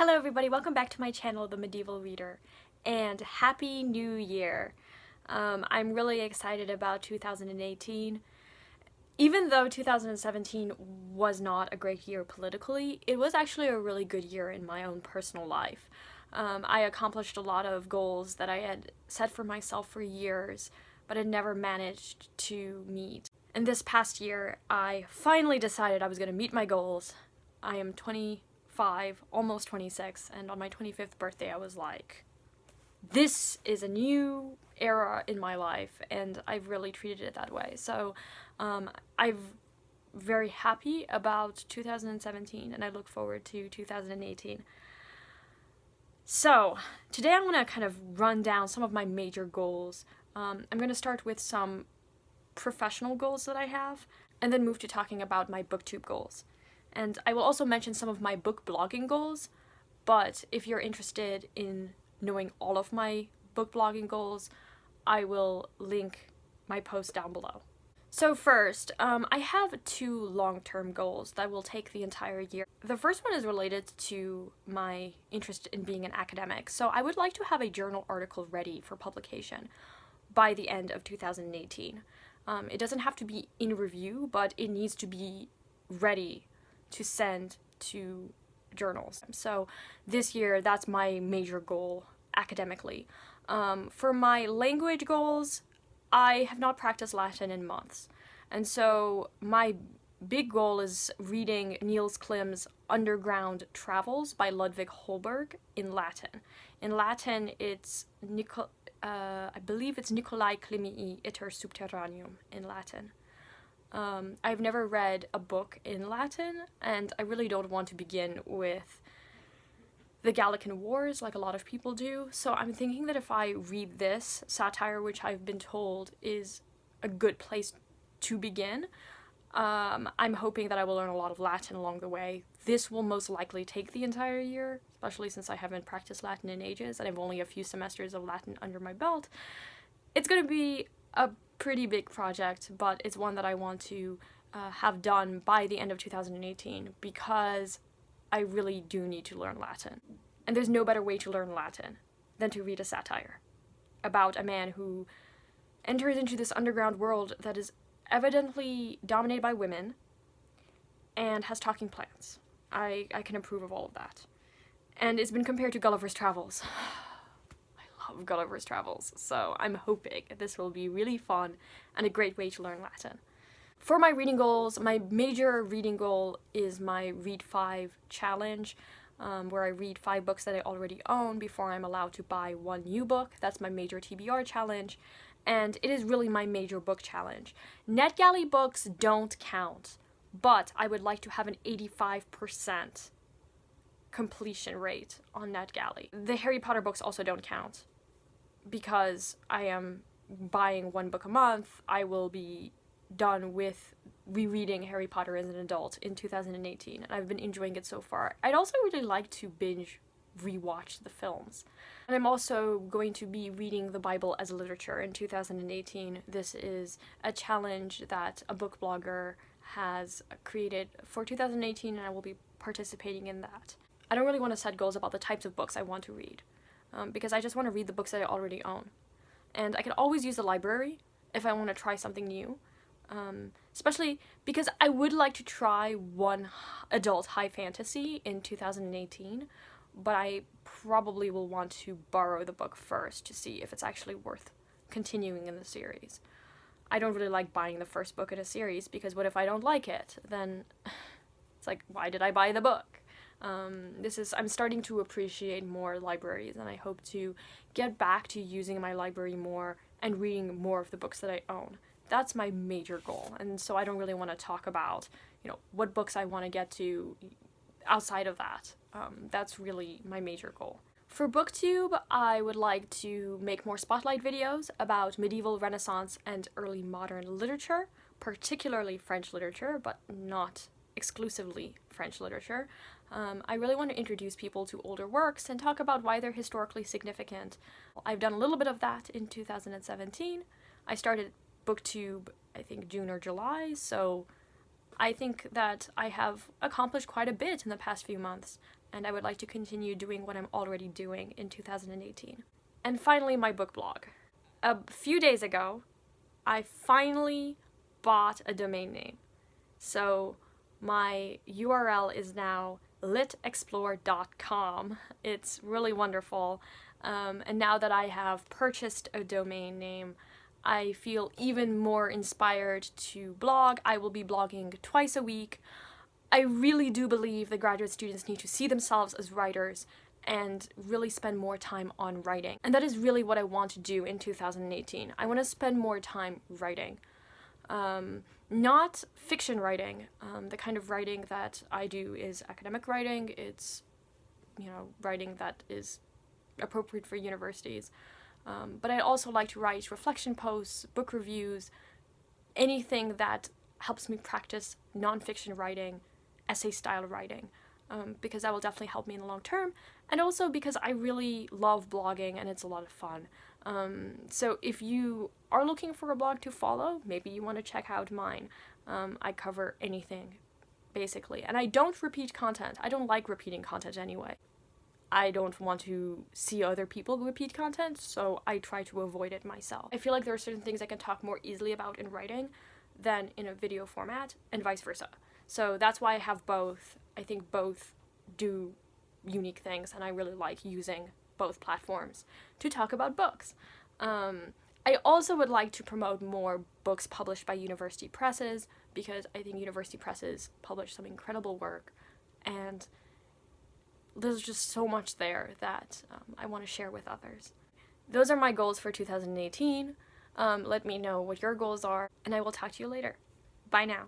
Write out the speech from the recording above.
Hello everybody, welcome back to my channel, The Medieval Reader, and Happy New Year! I'm really excited about 2018. Even though 2017 was not a great year politically, it was actually a really good year in my own personal life. I accomplished a lot of goals that I had set for myself for years, but had never managed to meet. And this past year, I finally decided I was going to meet my goals. I am 25, almost 26, and on my 25th birthday I was like, this is a new era in my life, and I've really treated it that way. So I'm very happy about 2017, and I look forward to 2018. So today I'm going to kind of run down some of my major goals. I'm going to start with some professional goals that I have, and then move to talking about my booktube goals. And I will also mention some of my book blogging goals, but if you're interested in knowing all of my book blogging goals, I will link my post down below. So first, I have two long-term goals that will take the entire year. The first one is related to my interest in being an academic. So I would like to have a journal article ready for publication by the end of 2018. It doesn't have to be in review, but it needs to be ready to send to journals. So this year, that's my major goal academically. For my language goals, I have not practiced Latin in months. And so my big goal is reading Niels Klim's Underground Travels by Ludwig Holberg in Latin. In Latin, it's I believe it's Nicolae Climii Iter Subterraneum in Latin. I've never read a book in Latin, and I really don't want to begin with the Gallican Wars like a lot of people do, so I'm thinking that if I read this satire, which I've been told is a good place to begin, I'm hoping that I will learn a lot of Latin along the way. This will most likely take the entire year, especially since I haven't practiced Latin in ages, and I have only a few semesters of Latin under my belt. It's going to be a pretty big project, but it's one that I want to have done by the end of 2018 because I really do need to learn Latin. And there's no better way to learn Latin than to read a satire about a man who enters into this underground world that is evidently dominated by women and has talking plants. I can approve of all of that. And it's been compared to Gulliver's Travels. Of Gulliver's Travels, so I'm hoping this will be really fun and a great way to learn Latin. For my reading goals, my major reading goal is my Read 5 challenge, where I read 5 books that I already own before I'm allowed to buy one new book. That's my major TBR challenge, and it is really my major book challenge. NetGalley books don't count, but I would like to have an 85% completion rate on NetGalley. The Harry Potter books also don't count, because I am buying one book a month. I will be done with rereading Harry Potter as an adult in 2018, and I've been enjoying it so far. I'd also really like to binge rewatch the films. And I'm also going to be reading the Bible as literature in 2018. This is a challenge that a book blogger has created for 2018, and I will be participating in that. I don't really want to set goals about the types of books I want to read, because I just want to read the books that I already own. And I can always use the library if I want to try something new, especially because I would like to try one adult high fantasy in 2018, but I probably will want to borrow the book first to see if it's actually worth continuing in the series. I don't really like buying the first book in a series, because what if I don't like it? Then it's like, why did I buy the book? I'm starting to appreciate more libraries, and I hope to get back to using my library more and reading more of the books that I own. That's my major goal, and so I don't really want to talk about, what books I want to get to outside of that. That's really my major goal. For BookTube, I would like to make more spotlight videos about medieval, Renaissance, and early modern literature, particularly French literature, but not exclusively French literature. I really want to introduce people to older works and talk about why they're historically significant. I've done a little bit of that in 2017. I started BookTube, I think, June or July, so I think that I have accomplished quite a bit in the past few months, and I would like to continue doing what I'm already doing in 2018. And finally, my book blog. A few days ago, I finally bought a domain name. So my URL is now litexplore.com. It's really wonderful. And now that I have purchased a domain name, I feel even more inspired to blog. I will be blogging twice a week. I really do believe that graduate students need to see themselves as writers and really spend more time on writing. And that is really what I want to do in 2018. I want to spend more time writing. Not fiction writing. The kind of writing that I do is academic writing. It's, writing that is appropriate for universities. But I also like to write reflection posts, book reviews, anything that helps me practice nonfiction writing, essay-style writing, because that will definitely help me in the long term, and also because I really love blogging and it's a lot of fun. So if you are looking for a blog to follow, maybe you want to check out mine. I cover anything, basically, and I don't repeat content. I don't like repeating content anyway. I don't want to see other people repeat content, so I try to avoid it myself. I feel like there are certain things I can talk more easily about in writing than in a video format, and vice versa. So that's why I have both. I think both do unique things, and I really like using both platforms to talk about books. I also would like to promote more books published by university presses, because I think university presses publish some incredible work, and there's just so much there that I want to share with others. Those are my goals for 2018. Let me know what your goals are, and I will talk to you later. Bye now.